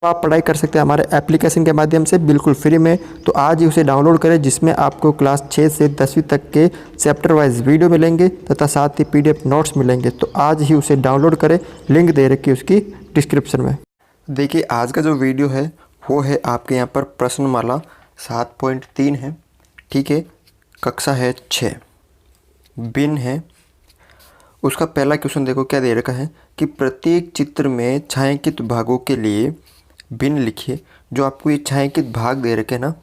तो आप पढ़ाई कर सकते हैं हमारे एप्लीकेशन के माध्यम से बिल्कुल फ्री में। तो आज ही उसे डाउनलोड करें, जिसमें आपको क्लास 6 से 10वीं तक के चैप्टर वाइज वीडियो मिलेंगे तथा साथ ही पीडीएफ नोट्स मिलेंगे। तो आज ही उसे डाउनलोड करें, लिंक दे रखी है उसकी डिस्क्रिप्शन में। देखिए आज का जो वीडियो है वो है आपके यहाँ पर प्रश्नमाला 7.3 है, ठीक है। कक्षा है 6, बिन है। उसका पहला क्वेश्चन देखो क्या दे रखा है कि प्रत्येक चित्र में छायांकित भागों के लिए बिन लिखिए। जो आपको ये छायांकित भाग दे रखे हैं ना,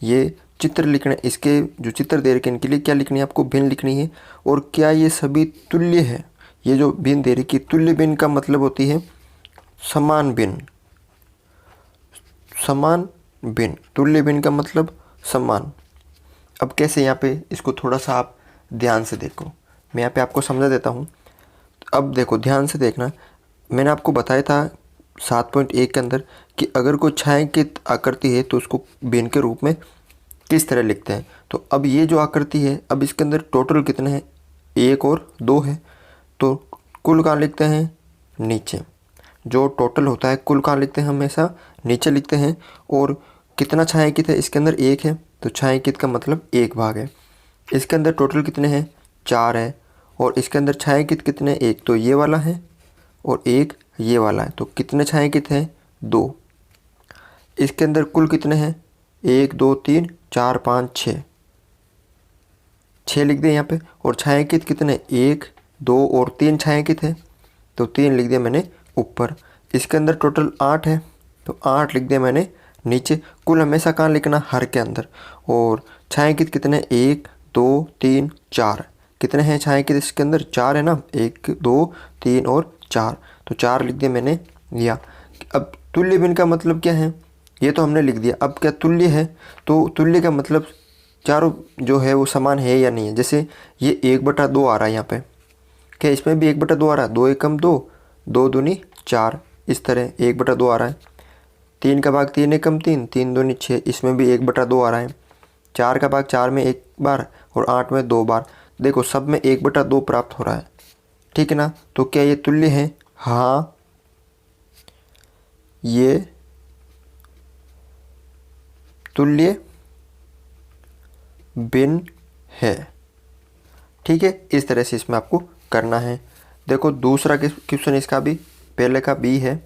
ये चित्र लिखने, इसके जो चित्र दे रखे हैं इनके लिए क्या लिखनी है, आपको बिन लिखनी है। और क्या ये सभी तुल्य है? ये जो बिन दे रखी, तुल्य बिन का मतलब होती है समान बिन। समान बिन, तुल्य बिन का मतलब समान। अब कैसे, यहाँ पे इसको थोड़ा सा आप ध्यान से देखो, मैं यहाँ पे आपको समझा देता हूँ। अब देखो ध्यान से देखना, मैंने आपको बताया था 7.1 के अंदर कि अगर कोई छायांकित आकृति है तो उसको बिन के रूप में किस तरह लिखते हैं। तो अब ये जो आकृति है, अब इसके अंदर टोटल कितने हैं, 1 और 2 है। तो कुल कहाँ लिखते हैं, नीचे। जो टोटल होता है कुल कहाँ लिखते हैं, हमेशा नीचे लिखते हैं। और कितना छायांकित है, इसके अंदर 1 है, तो छायांकित का मतलब 1 भाग है। इसके अंदर टोटल कितने हैं, 4 है। और इसके अंदर छायांकित कितने, एक तो ये वाला है और एक ये वाला है। तो कितने छायांकित हैं, 2। इसके अंदर कुल कितने हैं, 1 2 3 4 5 6 लिख दिए यहाँ पे। और छायांकित कितने, 1 2 और 3 छायांकित है, तो 3 लिख दिया मैंने ऊपर। इसके अंदर टोटल 8 है, तो 8 लिख दिया मैंने नीचे। कुल हमेशा कहाँ लिखना, हर के अंदर। और छायांकित कितने, 1 2 3 4। कितने हैं छायांकित इसके अंदर, 4 है ना, 1 2 3 और 4, तो 4 लिख दिया मैंने लिया। अब तुल्य बिन का मतलब क्या है, ये तो हमने लिख दिया। अब क्या तुल्य है, तो तुल्य का मतलब चारों जो है वो समान है या नहीं है। जैसे ये 1/2 आ रहा है यहाँ पे, क्या इसमें भी 1/2 आ रहा है, 2 एकम 2, 2 दूनी 4, इस तरह 1/2 आ रहा है। 3 का भाग 3 एकम 3, 3 दूनी 6, इसमें भी 1/2 आ रहा है। 4 का भाग 4 में 1 बार और 8 में 2 बार। देखो सब में 1/2 प्राप्त हो रहा है, ठीक है ना। तो क्या ये तुल्य है, हाँ ये तुल्य बिन है, ठीक है। इस तरह से इसमें आपको करना है। देखो दूसरा क्वेश्चन इसका भी पहले का बी है,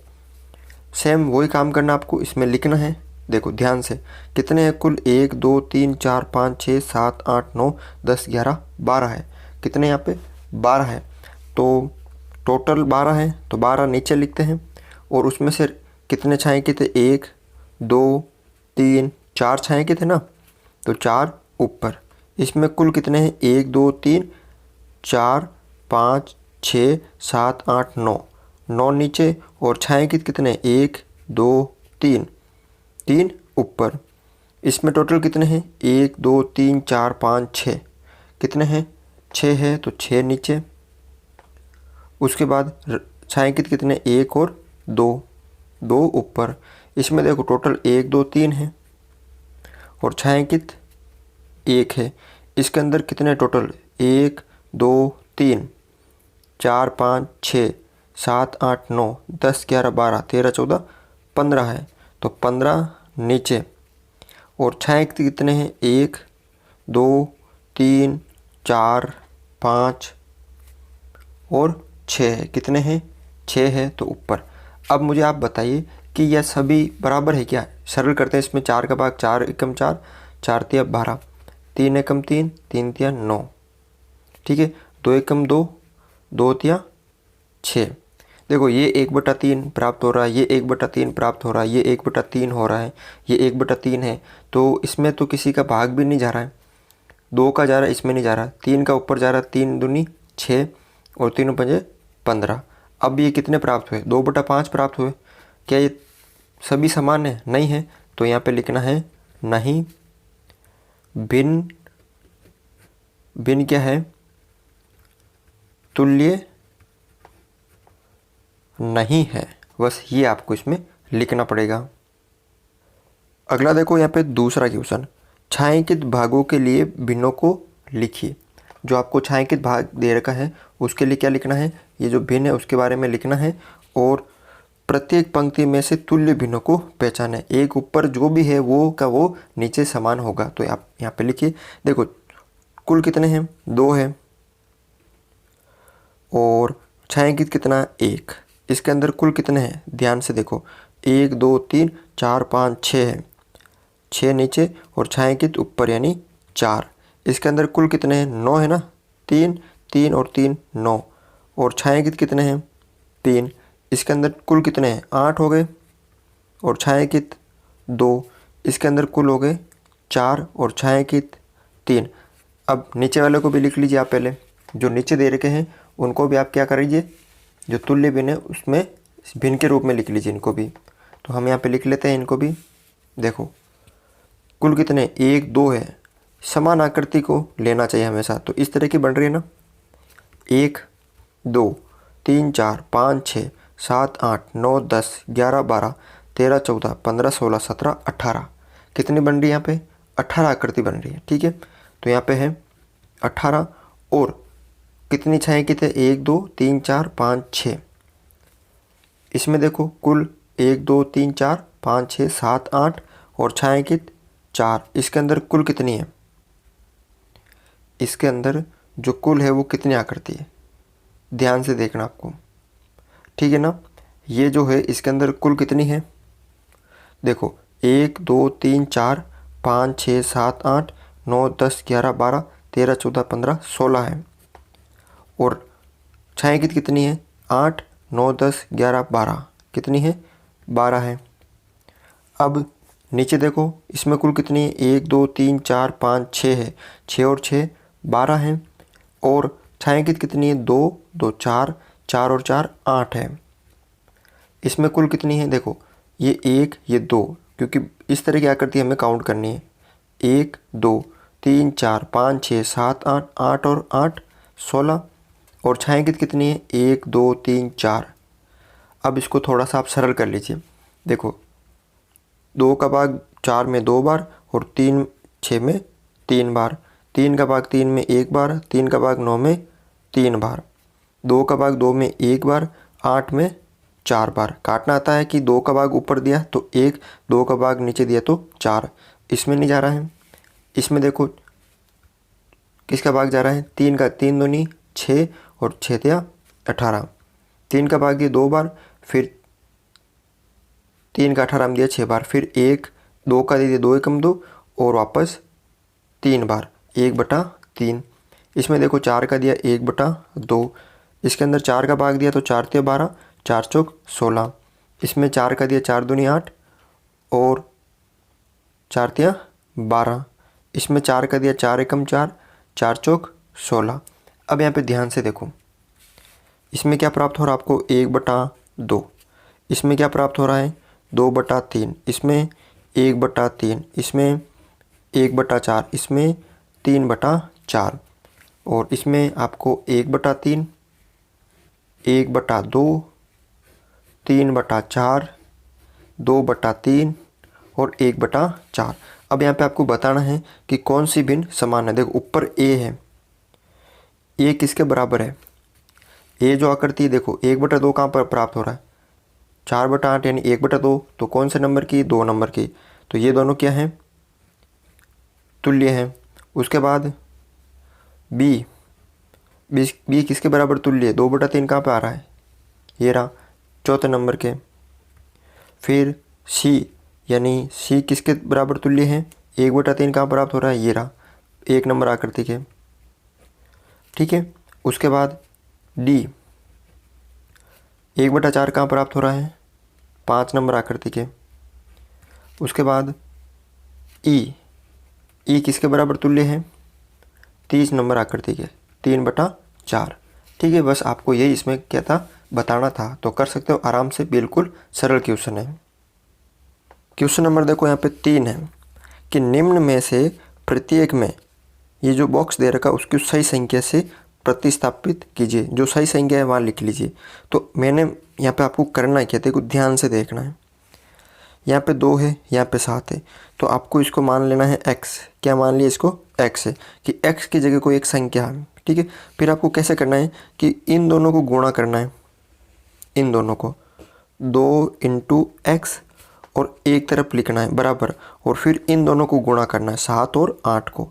सेम वही काम करना आपको, इसमें लिखना है। देखो ध्यान से, कितने हैं कुल, 1 2 3 4 5 6 7 8 9 10 11 12 है। कितने यहाँ पे, 12 है। तो टोटल 12 है, तो 12 नीचे लिखते हैं। और उसमें से कितने छायांकित थे, 1 2 3 4 छायांकित थे ना, तो 4 ऊपर। इसमें कुल कितने हैं, 1 2 3 4 5 6 7 8 9, 9 नीचे। और छायांकित कितने, 1 2 3, 3 ऊपर। इसमें टोटल कितने हैं, 1 2 3 4 5 6, कितने हैं, 6 है, तो 6 नीचे। उसके बाद छायांकित कितने, 1 और 2, 2 ऊपर। इसमें देखो टोटल 1 2 3 है और छायांकित 1 है। इसके अंदर कितने टोटल, 1 2 3 4 5 6 7 8 9 10 11 12 13 14 15 है, तो 15 नीचे। और छायांकित कितने हैं, 1 2 3 4 5 और 6 है। कितने हैं, 6 है, तो ऊपर। अब मुझे आप बताइए कि यह सभी बराबर है क्या। सरल करते हैं, इसमें 4 का भाग 4 एकम 4, 4 तिया 12, 3 एकम 3, 3 तिया 9, ठीक है। 2 एकम 2, 2 तिया 6। देखो ये 1/3 प्राप्त हो रहा है, ये 1/3 प्राप्त हो रहा है, ये 1/3 हो रहा है, ये 1/3 है। तो इसमें तो किसी का भाग भी नहीं जा रहा है, 2 का जा रहा है, इसमें नहीं जा रहा। 3 का ऊपर जा रहा है, 3 दूनी 6 और 3 पंजे 15। अब ये कितने प्राप्त हुए, 2/5 प्राप्त हुए। क्या ये सभी समान है, नहीं है, तो यहाँ पे लिखना है नहीं। भिन्न, भिन्न क्या है, तुल्य नहीं है, बस ये आपको इसमें लिखना पड़ेगा। अगला देखो यहाँ पे दूसरा क्वेश्चन, छायांकित भागों के लिए भिन्नों को लिखिए। जो आपको छायांकित भाग दे रखा है उसके लिए क्या लिखना है, ये जो भिन्न है उसके बारे में लिखना है। और प्रत्येक पंक्ति में से तुल्य भिन्नों को पहचाने। एक ऊपर जो भी है वो का वो नीचे समान होगा। तो आप यहाँ पे लिखिए। देखो कुल कितने हैं, 2 है, और छायांकित कितना है, 1। इसके अंदर कुल कितने हैं, ध्यान से देखो, 1 2 3 4 5 6 है, 6 नीचे और छायांकित ऊपर यानी 4। इसके अंदर कुल कितने हैं, 9 है ना, 3 3 और 3 9, और छायांकित कितने हैं, 3। इसके अंदर कुल कितने हैं, 8 हो गए, और छायांकित 2। इसके अंदर कुल हो गए 4 और छायांकित 3। अब नीचे वाले को भी लिख लीजिए आप। पहले जो नीचे दे रखे हैं उनको भी आप क्या करिए, जो तुल्य भिन्न है उसमें भिन्न के रूप में लिख लीजिए इनको भी। तो हम यहाँ पे लिख लेते हैं इनको भी। देखो कुल कितने, 1 2 है, समान आकृति को लेना चाहिए हमेशा। तो इस तरह की बन रही है ना, 1 2 3 4 5 6 7 8 9 10 11 12 13 14 15 16 17 18। कितनी बन रही है यहाँ पे, 18 आकृति बन रही है। ठीक है, तो यहाँ पे है 18, और कितनी छायांकित है, 1 2 3 4 5 6। इसमें देखो कुल 1 2 3 4 5 6 7 8 और छायांकित 4। इसके अंदर कुल कितनी है, इसके अंदर जो कुल है वो कितनी आकृति है, ध्यान से देखना आपको। ठीक है ना, ये जो है इसके अंदर कुल कितनी है, देखो 1 2 3 4 5 6 7 8 9 10 11 12 13 14 15 16 है, और छायांकित कितनी है, 8 9 10 11 12, कितनी है, 12 है। अब नीचे देखो इसमें कुल कितनी है, 1 2 3 4 5 6 है, 6 और 6 12 है, और छायांकित कितनी है, 2 2 4 4 और 4 8 है। इसमें कुल कितनी है, देखो ये 1 ये 2, क्योंकि इस तरह की आकृति हमें काउंट करनी है। 1 2 3 4 5 6 7 8 8 और 8 16, और छायांकित कितनी है, 1 2 3 4। अब इसको थोड़ा सा आप सरल कर लीजिए। देखो 2 का भाग 4 में 2 बार, और 3 6 में 3 बार, 3 का भाग 3 में 1 बार, 3 का भाग 9 में 3 बार, 2 का भाग 2 में 1 बार, 8 में 4 बार। काटना आता है कि 2 का भाग ऊपर दिया तो 1, 2 का भाग नीचे दिया तो 4। इसमें नहीं जा रहा है। इसमें देखो किसका भाग जा रहा है, 3 का, 3 दूनी 6 और 6 दिया 18। 3 का भाग दिया 2 बार, फिर 3 का 18 में दिया 6 बार, फिर 1 2 का दे दिया 2 एकम 2, और वापस 3 बार, 1/3। इसमें देखो 4 का दिया 1/2। इसके अंदर 4 का भाग दिया तो 4 तिया 12, 4 चौक 16। इसमें 4 का दिया 4 दूनी 8, और 4 तिया 12। इसमें 4 का दिया 4 एकम 4, 4 चौक 16। अब यहाँ पे ध्यान से देखो, इसमें क्या प्राप्त हो रहा है आपको, 1/2। इसमें क्या प्राप्त हो रहा है, 2/3। इसमें 1/3, इसमें 1/4, इसमें 3/4, और इसमें आपको 1/3, 1/2, 3/4, 2/3 और 1/4। अब यहाँ पे आपको बताना है कि कौन सी भिन्न समान है। देखो ऊपर ए है, ए किसके बराबर है, ए जो आकृति है देखो 1/2 कहाँ पर प्राप्त हो रहा है, 4/8 यानी 1/2। तो कौन से नंबर की, 2 नंबर की। तो ये दोनों क्या हैं, तुल्य हैं। उसके बाद बी, बी किसके बराबर तुल्य है, 2/3 कहाँ पर आ रहा है, ये रहा, चौथे नंबर के। फिर सी, यानी सी किसके बराबर तुल्य है, 1/3 कहाँ प्राप्त हो रहा है, ये रहा, 1 नंबर आकृति के। ठीक है, उसके बाद डी, 1/4 कहाँ प्राप्त हो रहा है, 5 नंबर आकृति के। उसके बाद ई, ई किसके बराबर तुल्य है, 30 नंबर आकृति के, 3/4। ठीक है, बस आपको यही इसमें क्या था, बताना था। तो कर सकते हो आराम से, बिल्कुल सरल क्वेश्चन है। क्वेश्चन नंबर देखो यहाँ पे 3 है कि निम्न में से प्रत्येक में, ये जो बॉक्स दे रखा उसकी सही संख्या से प्रतिस्थापित कीजिए। जो सही संख्या है वहाँ लिख लीजिए। तो मैंने यहाँ पे आपको करना क्या, देखो ध्यान से देखना है। यहाँ पे 2 है, यहाँ पे 7 है, तो आपको इसको मान लेना है x। क्या मान लिया इसको, x है, कि x की जगह कोई एक संख्या है। ठीक है, फिर आपको कैसे करना है कि इन दोनों को गुणा करना है, इन दोनों को। 2 इंटू एक्स और एक तरफ लिखना है बराबर, और फिर इन दोनों को गुणा करना है 7 और 8 को,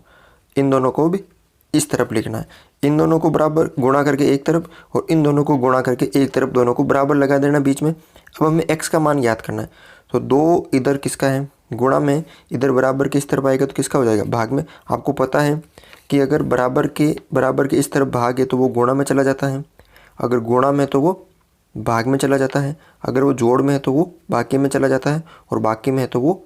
इन दोनों को भी इस तरफ लिखना है, इन दोनों को बराबर गुणा करके एक तरफ और इन दोनों को गुणा करके एक तरफ, दोनों को बराबर लगा देना बीच में। अब हमें x का मान याद करना है, तो 2 इधर किसका है गुणा में, इधर बराबर के इस तरफ आएगा तो किसका हो जाएगा भाग में। आपको पता है कि अगर बराबर के इस तरफ भाग है तो वो गुणा में चला जाता है, अगर गुणा में तो वो भाग में चला जाता है, अगर वो जोड़ में है तो वो बाकी में चला जाता है, और बाकी में है तो वो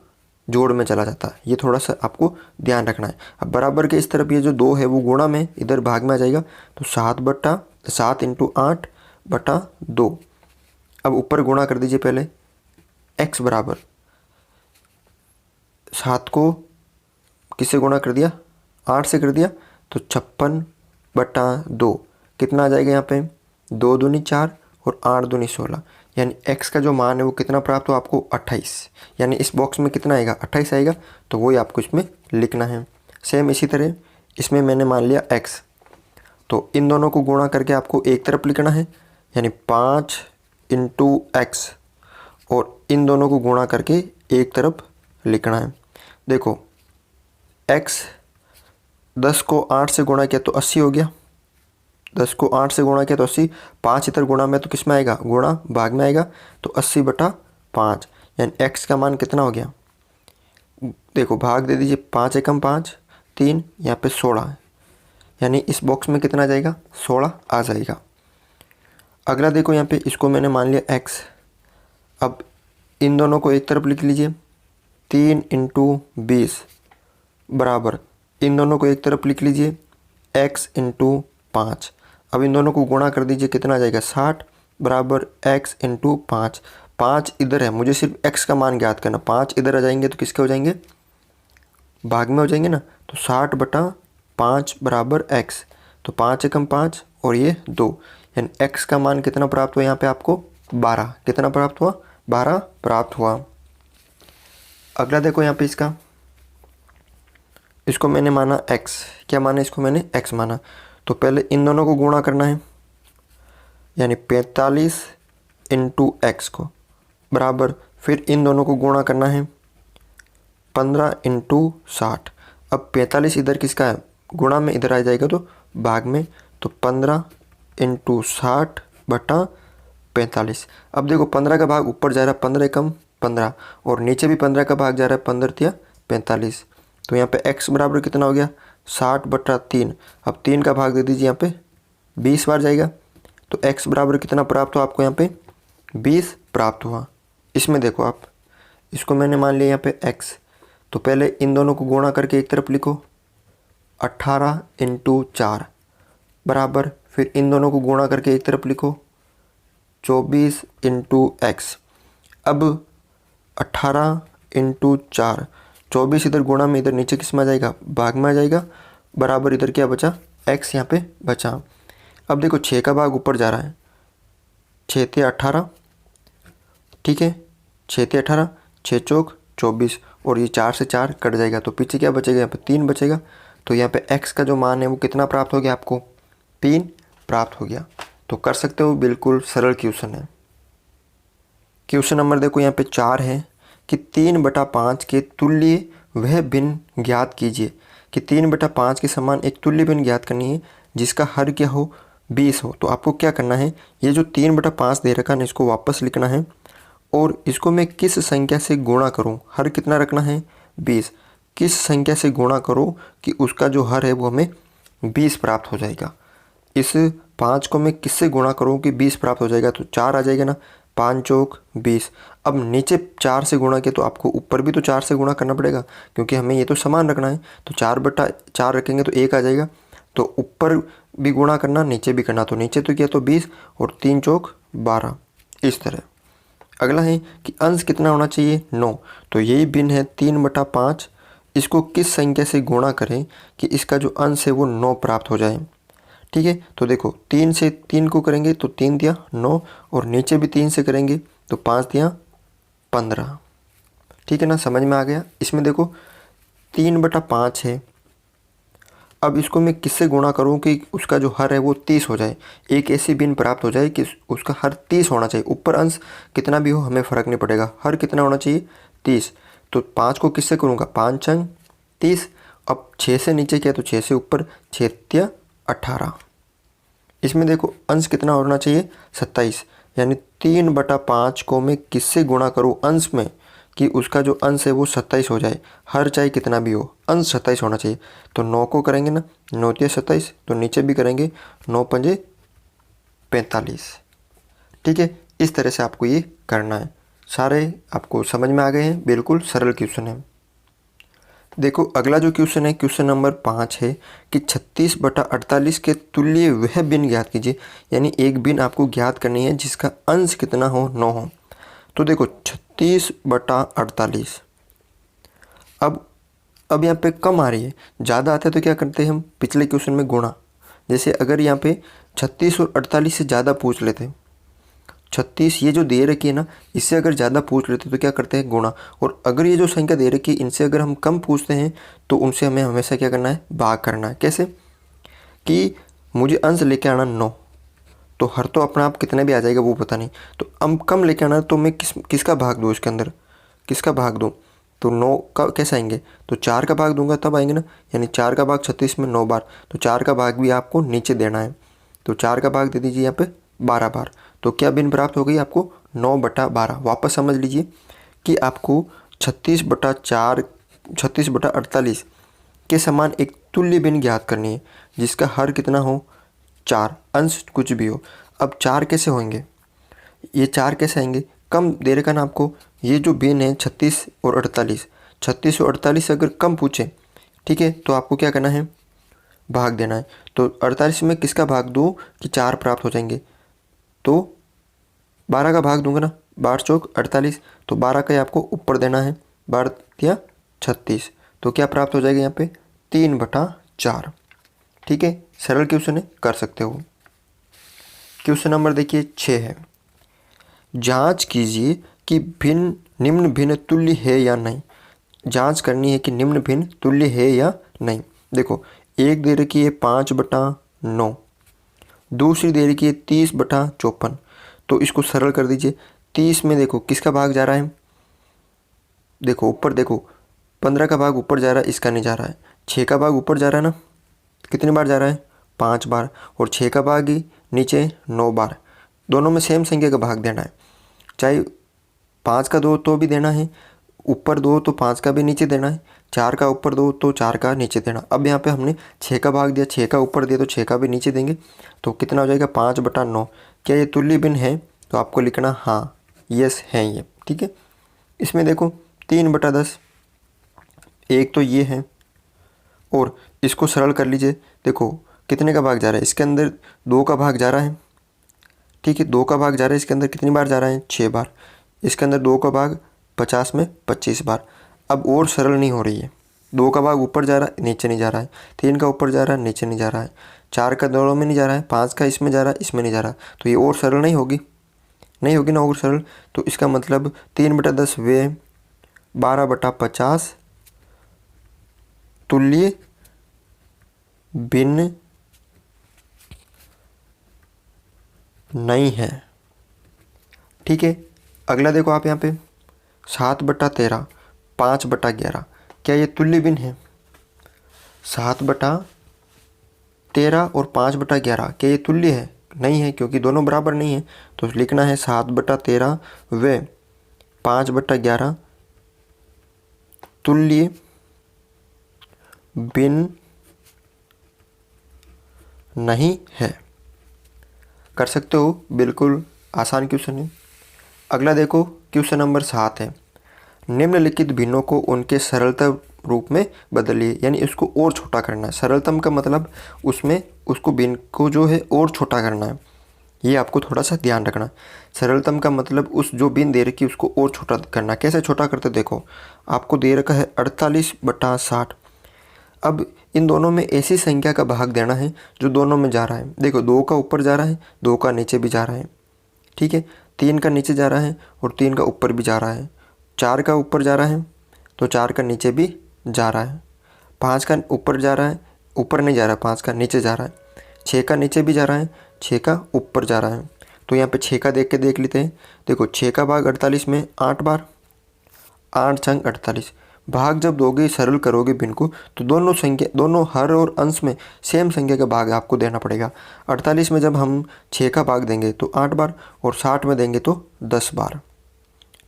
जोड़ में चला जाता है। ये थोड़ा सा आपको ध्यान रखना है। अब बराबर के इस तरफ ये जो 2 है वो गुणा में इधर भाग में आ जाएगा, तो 7 इंटू 8 बटा 2। अब ऊपर गुणा कर दीजिए पहले, x बराबर 7 को किससे गुणा कर दिया 8 से कर दिया, तो 56 बटा 2 कितना आ जाएगा यहाँ पे 2 दूनी 4 और 8 दूनी 16, यानी x का जो मान है वो कितना प्राप्त हो आपको 28, यानी इस बॉक्स में कितना आएगा 28 आएगा, तो वही आपको इसमें लिखना है। सेम इसी तरह इसमें मैंने मान लिया x, तो इन दोनों को गुणा करके आपको एक तरफ लिखना है, यानी 5 इंटू एक्स, और इन दोनों को गुणा करके एक तरफ लिखना है। देखो x 10 को 8 से गुणा किया तो 80 हो गया, 10 को 8 से गुणा किया तो 80, 5 इधर गुणा में तो किस में आएगा गुणा भाग में आएगा, तो 80 बटा 5, यानी x का मान कितना हो गया, देखो भाग दे दीजिए, 5 एकम 5 3, यहाँ पे 16 है, यानी इस बॉक्स में कितना आ जाएगा 16 आ जाएगा। अगला देखो यहाँ पे इसको मैंने मान लिया x, अब इन दोनों को एक तरफ लिख लीजिए, 3 इंटू 20 बराबर, इन दोनों को एक तरफ लिख लीजिए x इंटू 5। अब इन दोनों को गुणा कर दीजिए, कितना आ जाएगा 60 बराबर x इंटू 5। 5 इधर है, मुझे सिर्फ x का मान ज्ञात करना, 5 इधर आ जाएंगे तो किसके हो जाएंगे भाग में हो जाएंगे ना, तो 60 बटा 5 बराबर x, तो 5 एकम 5 और ये 2, यानी x का मान कितना प्राप्त हुआ यहाँ पे आपको 12, कितना प्राप्त हुआ 12 प्राप्त हुआ। अगला देखो यहाँ पे इसको मैंने माना x, क्या माना इसको मैंने x माना, तो पहले इन दोनों को गुणा करना है, यानी 45 इंटू एक्स को बराबर, फिर इन दोनों को गुणा करना है 15 इंटू 60। अब 45 इधर किसका है गुणा में इधर आ जाएगा तो भाग में, तो 15 इंटू 60 बटा 45। अब देखो 15 का भाग ऊपर जा रहा है, 15 एकम 15, और नीचे भी 15 का भाग जा रहा है, 15 तिया 45, तो यहाँ पे x बराबर कितना हो गया 60 बटा 3। अब 3 का भाग दे दीजिए, यहाँ पे 20 बार जाएगा, तो x बराबर कितना प्राप्त हुआ आपको यहाँ पे 20 प्राप्त हुआ। इसमें देखो आप, इसको मैंने मान लिया यहाँ पे x, तो पहले इन दोनों को गुणा करके एक तरफ लिखो 18 इंटू 4 बराबर, फिर इन दोनों को गुणा करके एक तरफ लिखो 24 इंटू एक्स। अब 18 इंटू 4, 24 इधर गुणा में इधर नीचे किस में आ जाएगा भाग में आ जाएगा, बराबर इधर क्या बचा x यहाँ पे बचा। अब देखो 6 का भाग ऊपर जा रहा है, 6 ते 18, ठीक है 6 ते 18, 6 चौक 24, और ये 4 से 4 कट जाएगा, तो पीछे क्या बचेगा यहाँ पे 3 बचेगा, तो यहाँ पे x का जो मान है वो कितना प्राप्त हो गया आपको 3 प्राप्त हो गया। तो कर सकते हो, बिल्कुल सरल क्वेश्चन है। क्वेश्चन नंबर देखो यहाँ पे 4 है कि 3/5 के तुल्य वह भिन्न ज्ञात कीजिए, कि 3/5 के समान एक तुल्य भिन्न ज्ञात करनी है जिसका हर क्या हो 20 हो। तो आपको क्या करना है, ये जो 3/5 दे रखा है इसको वापस लिखना है, और इसको मैं किस संख्या से गुणा करूं, हर कितना रखना है 20, किस संख्या से गुणा करो कि उसका जो हर है वो हमें 20 प्राप्त हो जाएगा। इस 5 को मैं किससे गुणा करूं कि 20 प्राप्त हो जाएगा, तो 4 आ जाएगा ना, 5 चौक 20। अब नीचे 4 से गुणा किया तो आपको ऊपर भी तो 4 से गुणा करना पड़ेगा, क्योंकि हमें ये तो समान रखना है, तो 4/4 रखेंगे तो 1 आ जाएगा, तो ऊपर भी गुणा करना नीचे भी करना, तो नीचे तो किया तो 20 और 3 चौक 12 इस तरह। अगला है कि अंश कितना होना चाहिए 9, तो यही भिन्न है 3/5, इसको किस संख्या से गुणा करें कि इसका जो अंश है वो 9 प्राप्त हो जाए। ठीक है, तो देखो 3 से 3 को करेंगे तो 3 दिया 9, और नीचे भी 3 से करेंगे तो 5 दिया 15। ठीक है ना, समझ में आ गया। इसमें देखो 3/5 है, अब इसको मैं किससे गुणा करूं कि उसका जो हर है वो 30 हो जाए। एक ऐसी भिन्न प्राप्त हो जाए कि उसका हर 30 होना चाहिए। ऊपर अंश कितना भी हो हमें फ़र्क नहीं पड़ेगा, हर कितना होना चाहिए 30। तो 5 को किससे करूँगा, 5 छंग 30। अब 6 से नीचे क्या, तो 6 से ऊपर 6 तिया 18। इसमें देखो अंश कितना होना चाहिए 27, यानी 3/5 को मैं किससे गुणा करूँ अंश में कि उसका जो अंश है वो 27 हो जाए। हर चाहे कितना भी हो अंश 27 होना चाहिए। तो 9 को करेंगे ना, 9 तिया 27, तो नीचे भी करेंगे 9 पंजे 45। ठीक है, इस तरह से आपको ये करना है। सारे आपको समझ में आ गए हैं, बिल्कुल सरल क्वेश्चन है। देखो अगला जो क्वेश्चन है, क्वेश्चन नंबर 5 है कि 36/48 के तुल्य वह भिन्न ज्ञात कीजिए। यानी एक भिन्न आपको ज्ञात करनी है जिसका अंश कितना हो, 9 हो। तो देखो 36/48, अब यहाँ पे कम आ रही है, ज़्यादा आता है तो क्या करते हैं हम पिछले क्वेश्चन में गुणा। जैसे अगर यहाँ पे 36 और 48 से ज़्यादा पूछ लेते, 36 ये जो दे रखी है ना, इससे अगर ज़्यादा पूछ लेते तो क्या करते हैं गुणा। और अगर ये जो संख्या दे रखी है इनसे अगर हम कम पूछते हैं तो उनसे हमें हमेशा क्या करना है, भाग करना है। कैसे कि मुझे अंश लेके आना 9, तो हर तो अपना आप कितने भी आ जाएगा वो पता नहीं, तो कम लेके आना, तो मैं किसका भाग दूँ, इसके अंदर किसका भाग दूँ। तो 9 का कैसे आएंगे, तो 4 का भाग दूंगा तब आएंगे ना। यानी 4 का भाग 36 में 9 बार, तो 4 का भाग भी आपको नीचे देना है। तो 4 का भाग दे दीजिए यहाँ पे 12 बार। तो क्या भिन्न प्राप्त हो गई आपको, 9/12। वापस समझ लीजिए कि आपको 36/48 के समान एक तुल्य भिन्न ज्ञात करनी है जिसका हर कितना हो 4, अंश कुछ भी हो। अब 4 कैसे होंगे, ये 4 कैसे आएंगे, कम दे रखा ना आपको। ये जो भिन्न है 36 और 48, 36 और 48 से अगर कम पूछे, ठीक है, तो आपको क्या करना है, भाग देना है। तो 48 में किसका भाग दो कि 4 प्राप्त हो जाएंगे, तो 12 का भाग दूंगा ना, 12 चौक 48, तो 12 का ही आपको ऊपर देना है, 12 या 36, तो क्या प्राप्त हो जाएगा यहाँ पे 3/4। ठीक है, सरल क्वेश्चन है, कर सकते हो। क्वेश्चन नंबर देखिए 6 है, जांच कीजिए कि निम्न भिन्न तुल्य है या नहीं। जांच करनी है कि निम्न भिन्न तुल्य है या नहीं। देखो एक दे रखी है 5/9, दूसरी दे रखी है 30/54। तो इसको सरल कर दीजिए। 30 में देखो किसका भाग जा रहा है, देखो ऊपर देखो 15 का भाग ऊपर जा रहा है, इसका नहीं जा रहा है। 6 का भाग ऊपर जा रहा है ना, कितनी बार जा रहा है 5 बार, और 6 का भाग ही नीचे 9 बार। दोनों में सेम संख्या का भाग देना है, चाहे 5 का 2 तो भी देना है ऊपर 2, तो 5 का भी नीचे देना है। 4 का ऊपर 2 तो 4 का नीचे देना। अब यहाँ पे हमने 6 का भाग दिया, 6 का ऊपर दिया तो 6 का भी नीचे देंगे। तो कितना हो जाएगा 5/9। क्या ये तुल्य भिन्न है, तो आपको लिखना हाँ यस है ये। ठीक है, इसमें देखो 3/10, एक तो ये है, और इसको सरल कर लीजिए। देखो कितने का भाग जा रहा है, इसके अंदर 2 का भाग जा रहा है। ठीक है, 2 का भाग जा रहा है, इसके अंदर कितनी बार जा रहा है 6 बार। इसके अंदर 2 का भाग 50 में 25 बार। अब और सरल नहीं हो रही है, 2 का भाग ऊपर जा रहा है नीचे नहीं जा रहा है, 3 का ऊपर जा रहा है नीचे नहीं जा रहा है, 4 का दोनों में नहीं जा रहा है, 5 का इसमें जा रहा है इसमें नहीं जा रहा। तो ये और सरल नहीं होगी ना और सरल। तो इसका मतलब 3/10 वे 12/50 तुल्य भिन्न नहीं है। ठीक है, अगला देखो आप यहाँ पे 7/13 5/11, क्या ये तुल्य भिन्न है। 7/13 और 5/11 क्या ये तुल्य है, नहीं है, क्योंकि दोनों बराबर नहीं है। तो लिखना है 7/13 व 5/11 तुल्य भिन्न नहीं है। कर सकते हो, बिल्कुल आसान क्वेश्चन है। अगला देखो क्वेश्चन नंबर 7 है, निम्नलिखित भिन्नों को उनके सरलतम रूप में बदलिए। यानी इसको और छोटा करना है। सरलतम का मतलब उसमें उसको भिन्न को जो है और छोटा करना है, ये आपको थोड़ा सा ध्यान रखना। सरलतम का मतलब उस जो भिन्न दे रखी है उसको और छोटा करना। कैसे छोटा करते, देखो आपको दे रखा है 48/60। अब इन दोनों में ऐसी संख्या का भाग देना है जो दोनों में जा रहा है। देखो 2 का ऊपर जा रहा है, 2 का नीचे भी जा रहा है। ठीक है, 3 का नीचे जा रहा है और 3 का ऊपर भी जा रहा है। 4 का ऊपर जा रहा है तो 4 का नीचे भी जा रहा है। 5 का ऊपर जा रहा है, ऊपर नहीं जा रहा है, 5 का नीचे जा रहा है, 6 का नीचे भी जा रहा है, 6 का ऊपर जा रहा है। तो यहाँ पे 6 का देख लेते हैं। देखो 6 का भाग 48 में 8 बार, 8 छंग 48। भाग जब दोगे, सरल करोगे भिन्न को, तो दोनों हर और अंश में सेम संख्या का भाग आपको देना पड़ेगा। 48 में जब हम 6 का भाग देंगे तो 8 बार, और 60 में देंगे तो 10 बार।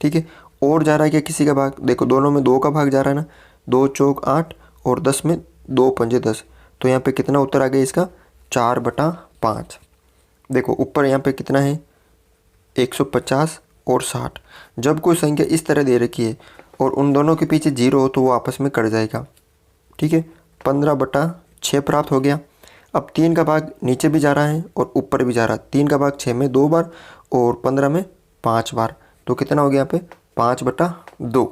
ठीक है। और जा रहा है क्या किसी का भाग? देखो दोनों में 2 का भाग जा रहा है ना, 2 चौक 8 और 10 में 2 पंजे 10। तो यहाँ पे कितना उत्तर आ गया इसका? 4/5। देखो ऊपर यहाँ पे कितना है? 150 और 60। जब कोई संख्या इस तरह दे रखी है और उन दोनों के पीछे 0 हो तो वो आपस में कट जाएगा। ठीक है। 15/6 प्राप्त हो गया। अब 3 का भाग नीचे भी जा रहा है और ऊपर भी जा रहा है। 3 का भाग 6 में 2 बार और 15 में 5 बार। तो कितना हो गया यहाँ पे? 5/2।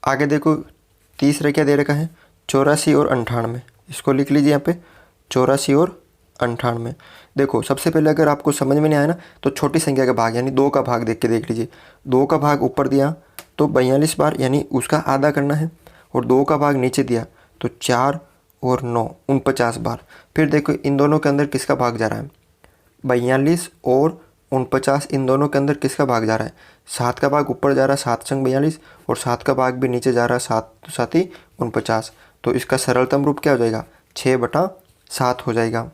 आगे देखो तीसरा क्या दे रखा है? 84 और 98। इसको लिख लीजिए यहाँ पे, 84 और 98। देखो सबसे पहले अगर आपको समझ में नहीं आया ना, तो छोटी संख्या का भाग यानी 2 का भाग देख लीजिए। 2 का भाग ऊपर दिया तो 42 बार यानी उसका आधा करना है, और 2 का भाग नीचे दिया तो 4 और 9 49 बार। फिर देखो इन दोनों के अंदर किसका भाग जा रहा है? 42 और 49, इन दोनों के अंदर किसका भाग जा रहा है? 7 का भाग ऊपर जा रहा है, 7 छंग 42, और 7 का भाग भी नीचे जा रहा है, 7 7 ही 49। तो इसका सरलतम रूप क्या हो जाएगा? 6/7 हो जाएगा।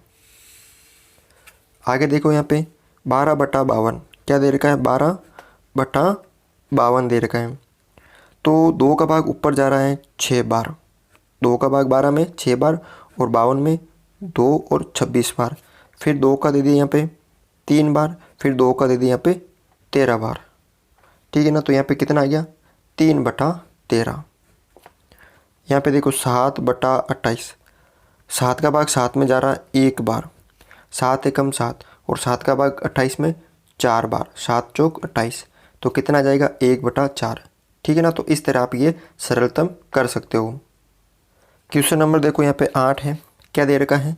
आगे देखो यहाँ पे 12/52 क्या दे रखा है? 12/52 दे रखा है। तो 2 का भाग ऊपर जा रहा है 6 बार, 2 का भाग 12 में 6 बार, और 52 में 2 और 26 बार। फिर 2 का दे दिया यहाँ पे 3 बार, फिर 2 का दे दिया यहाँ पे 13 बार। ठीक है ना। तो यहाँ पे कितना आ गया? 3/13। यहाँ पे देखो 7/28। 7 का भाग 7 में जा रहा है 1 बार, 7 एकम 7, और 7 का भाग 28 में 4 बार, 7 चौक 28। तो कितना आ जाएगा? 1/4। ठीक है ना। तो इस तरह आप ये सरलतम कर सकते हो। क्वेश्चन नंबर देखो यहाँ पे 8 है। क्या दे रखा है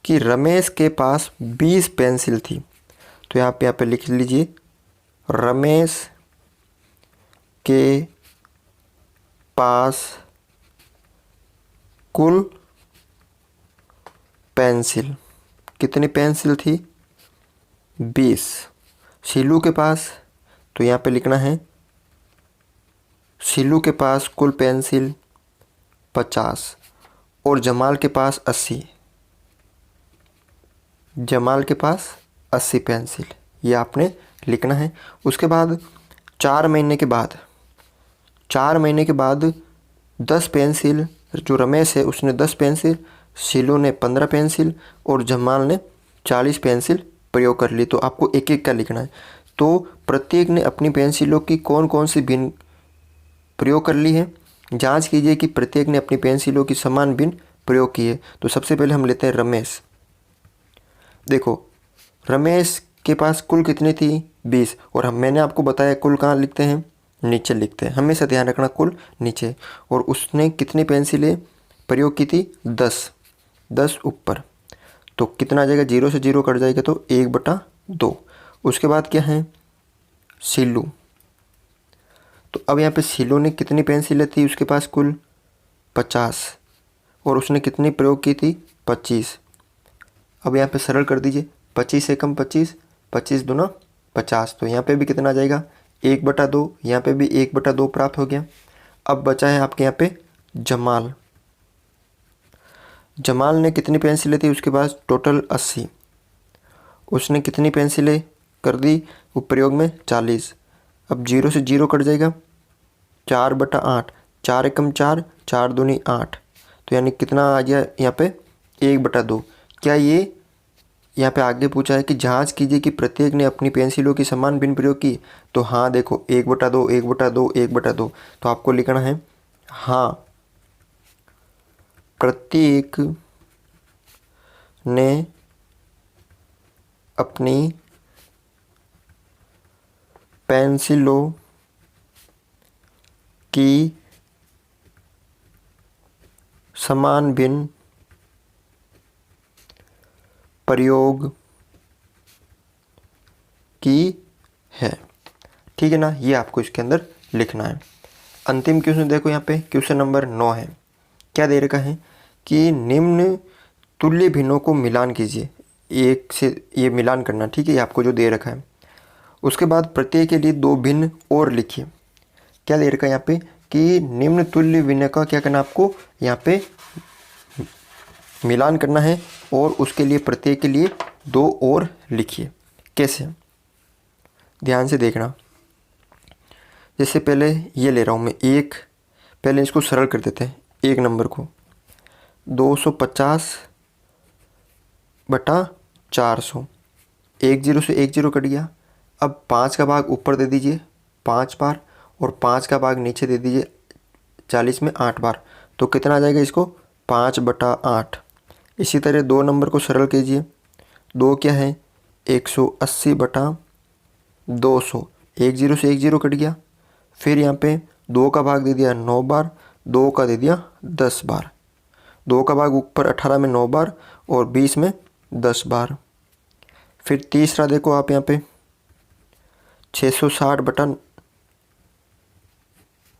कि रमेश के पास 20 पेंसिल थी। तो यहाँ पे लिख लीजिए, रमेश के पास कुल पेंसिल, कितनी पेंसिल थी? 20। शीलू के पास, तो यहाँ पे लिखना है शीलू के पास कुल पेंसिल 50, और जमाल के पास 80। जमाल के पास 80 पेंसिल, ये आपने लिखना है। उसके बाद 4 महीने के बाद 10 पेंसिल, जो रमेश है उसने 10 पेंसिल, शीलू ने 15 पेंसिल और जमाल ने 40 पेंसिल प्रयोग कर ली। तो आपको एक एक का लिखना है। तो प्रत्येक ने अपनी पेंसिलों की कौन कौन सी भिन्न प्रयोग कर ली है, जांच कीजिए कि प्रत्येक ने अपनी पेंसिलों की समान भिन्न प्रयोग की है। तो सबसे पहले हम लेते हैं रमेश। देखो रमेश के पास कुल कितनी थी? 20। और मैंने आपको बताया कुल कहाँ लिखते हैं? नीचे लिखते हैं। हमेशा ध्यान रखना कुल नीचे। और उसने कितनी पेंसिलें प्रयोग की थी? 10 ऊपर। तो कितना आ जाएगा? 0 से 0 कट जाएगा तो 1/2। उसके बाद क्या है? शीलू। तो अब यहाँ पे शीलू ने कितनी पेंसिलें थी उसके पास? कुल 50। और उसने कितनी प्रयोग की थी? 25। अब यहाँ पे सरल कर दीजिए, 25 एकम 25, 25 दूना 50। तो यहाँ पे भी कितना आ जाएगा? 1/2। यहाँ पे भी 1/2 प्राप्त हो गया। अब बचा है आपके यहाँ पे जमाल। जमाल ने कितनी पेंसिलें थी उसके पास? टोटल 80। उसने कितनी पेंसिलें कर दी प्रयोग में? 40। अब 0 से 0 कट जाएगा, 4/8, 4 एकम 4, 4 दूनी 8। तो यानी कितना आ गया यहाँ पे? 1/2। क्या ये यहाँ पे आगे पूछा है कि जांच कीजिए कि प्रत्येक ने अपनी पेंसिलों की समान भिन्न प्रयोग की? तो हाँ देखो 1/2, 1/2, 1/2। तो आपको लिखना है हाँ, प्रत्येक ने अपनी पेंसिलों की समान भिन्न प्रयोग की है। ठीक है ना। ये आपको इसके अंदर लिखना है। अंतिम क्वेश्चन देखो यहाँ पे क्वेश्चन नंबर 9 है। क्या दे रखा है कि निम्न तुल्य भिन्नों को मिलान कीजिए, एक से ये मिलान करना, ठीक है, ये आपको जो दे रखा है। उसके बाद प्रत्येक के लिए दो भिन्न और लिखिए। क्या दे रखा है यहाँ पे कि निम्न तुल्य भिन्न का क्या करना आपको यहाँ पे मिलान करना है और उसके लिए प्रत्येक के लिए दो और लिखिए। कैसे, ध्यान से देखना। जैसे पहले ये ले रहा हूँ मैं एक, पहले इसको सरल कर देते हैं। एक नंबर को 250 बटा 400, 10 से 10 कट गया। अब 5 का भाग ऊपर दे दीजिए 5 बार और 5 का भाग नीचे दे दीजिए 40 में 8 बार। तो कितना आ जाएगा इसको 5 बटा 8। इसी तरह 2 नंबर को सरल कीजिए। 2 क्या है 180 बटा 200, 10 से 10 कट गया। फिर यहाँ पे 2 का भाग दे दिया 9 बार, 2 का दे दिया 10 बार। 2 का भाग ऊपर 18 में 9 बार और 20 में 10 बार। फिर तीसरा देखो आप यहाँ पे 660 बटा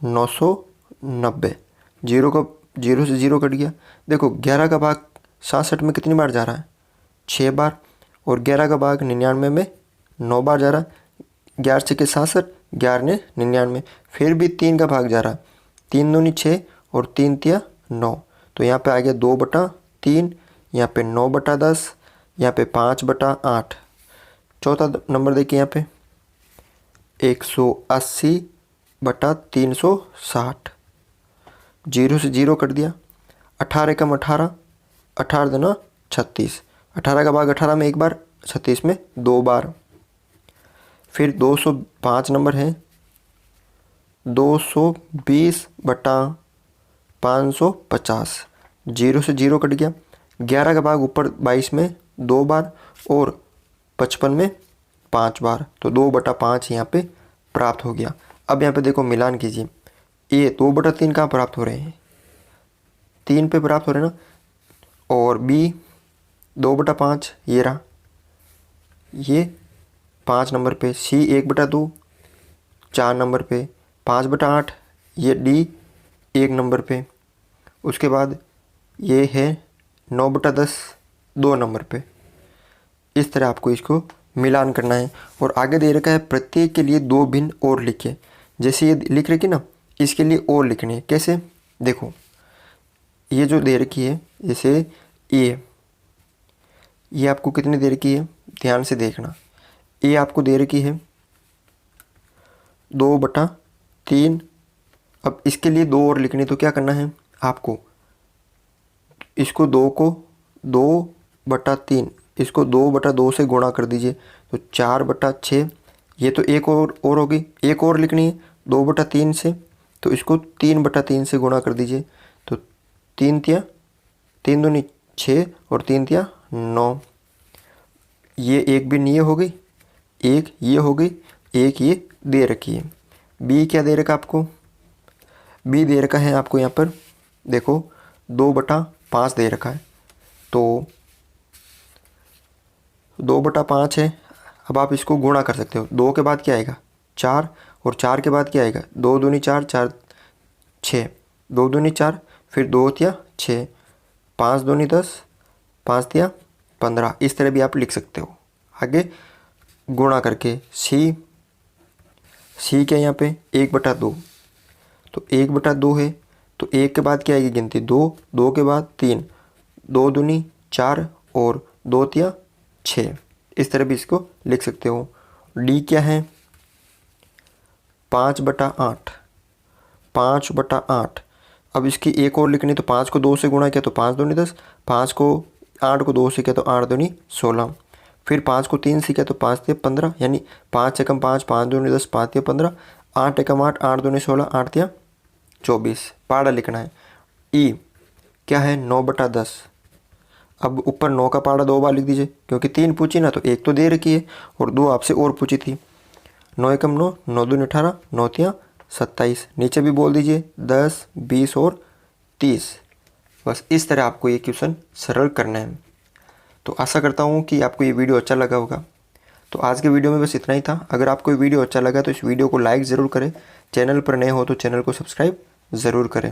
990, 0 से 0 कट गया। देखो 11 का भाग 67 में कितनी बार जा रहा है 6 बार और 11 का भाग 99 में 9 बार जा रहा है। 11 छक्के 67, 11 ने 99। फिर भी 3 का भाग जा रहा है, 3 दूनी 6 और 3 तिया 9। तो यहाँ पे आ गया 2 बटा 3, यहाँ पे 9 बटा 10, यहाँ पे 5 बटा 8। चौथा नंबर देखिए यहाँ पे 180 बटा 360, 0 से 0 कट दिया। 18 कम 18, 18 दूना 36, 18 का भाग 18 में 1 बार, 36 में 2 बार। फिर 205 नंबर है 220 बटा 550, 0 से 0 कट गया। 11 का भाग ऊपर 22 में 2 बार और 55 में 5 बार। तो 2 बटा 5 यहाँ पे प्राप्त हो गया। अब यहाँ पे देखो मिलान कीजिए। ए 2 बटा 3 कहाँ प्राप्त हो रहे हैं 3 पे प्राप्त हो रहे हैं ना। और बी 2 बटा 5 ये रहा, ये 5 नंबर पे। सी 1 बटा 2 4 नंबर पे। 5 बटा 8 ये डी 1 नंबर पे। उसके बाद ये है 9 बटा 10 2 नंबर पे। इस तरह आपको इसको मिलान करना है। और आगे दे रखा है प्रत्येक के लिए दो भिन्न और लिखिए। जैसे ये लिख रखी ना, इसके लिए और लिखने है। कैसे, देखो ये जो दे रखी है, जैसे ये आपको कितनी दे रखी है, ध्यान से देखना। ये आपको दे रखी है 2 बटा 3। अब इसके लिए दो और लिखनी, तो क्या करना है आपको, इसको 2 को 2 बटा 3, इसको 2 बटा 2 से गुणा कर दीजिए तो 4 बटा 6। ये तो एक और होगी, एक और लिखनी है 2 बटा 3 से, तो इसको 3 बटा 3 से गुणा कर दीजिए तो 3 तिया 3 दूनी 6 और 3 तिया 9। ये एक भी नहीं हो गई, एक ये हो गई, एक ये दे रखी है। बी क्या दे रखा आपको, बी दे रखा है आपको यहाँ पर देखो 2 बटा 5 दे रखा है। तो 2 बटा 5 है। अब आप इसको गुणा कर सकते हो। 2 के बाद क्या आएगा 4 और 4 के बाद क्या आएगा 2 दूनी 4, 4 6, 2 दूनी 4, फिर 2 तिया 6, 5 दूनी 10, 5 तिया 15। इस तरह भी आप लिख सकते हो आगे गुणा करके। सी क्या यहाँ पे 1 बटा 2, तो 1 बटा 2 है तो 1 के बाद क्या आएगी गिनती 2, 2 के बाद 3, 2 दूनी 4 और 2 तिया 6। इस तरह भी इसको लिख सकते हो। डी क्या है 5 बटा 8, 5 बटा 8। अब इसकी एक और लिखनी, तो 5 को 2 से गुणा किया तो 5 दूनी 10, 5 को 8 को 2 से किया तो 8 दूनी 16, फिर 5 को 3 से किया तो 5 तिया 15, यानी 5 एकम 5, 5 दूनी 10, 5 तिया 15, 8 एकम 8, 8 दूनी 16, 8 तिया 24। पाड़ा लिखना है। ई क्या है 9 बटा 10। अब ऊपर 9 का पाड़ा 2 बार लिख दीजिए, क्योंकि 3 पूछी ना तो 1 तो दे रखी है और 2 आपसे और पूछी थी। 9 एकम 9, 9 दूनी 18, 9 तिया 27। नीचे भी बोल दीजिए 10, 20 और 30। बस इस तरह आपको ये क्वेश्चन सरल करना है। तो आशा करता हूँ कि आपको ये वीडियो अच्छा लगा होगा। तो आज के वीडियो में बस इतना ही था। अगर आपको ये वीडियो अच्छा लगा तो इस वीडियो को लाइक ज़रूर करें। चैनल पर नए हो तो चैनल को सब्सक्राइब ज़रूर करें।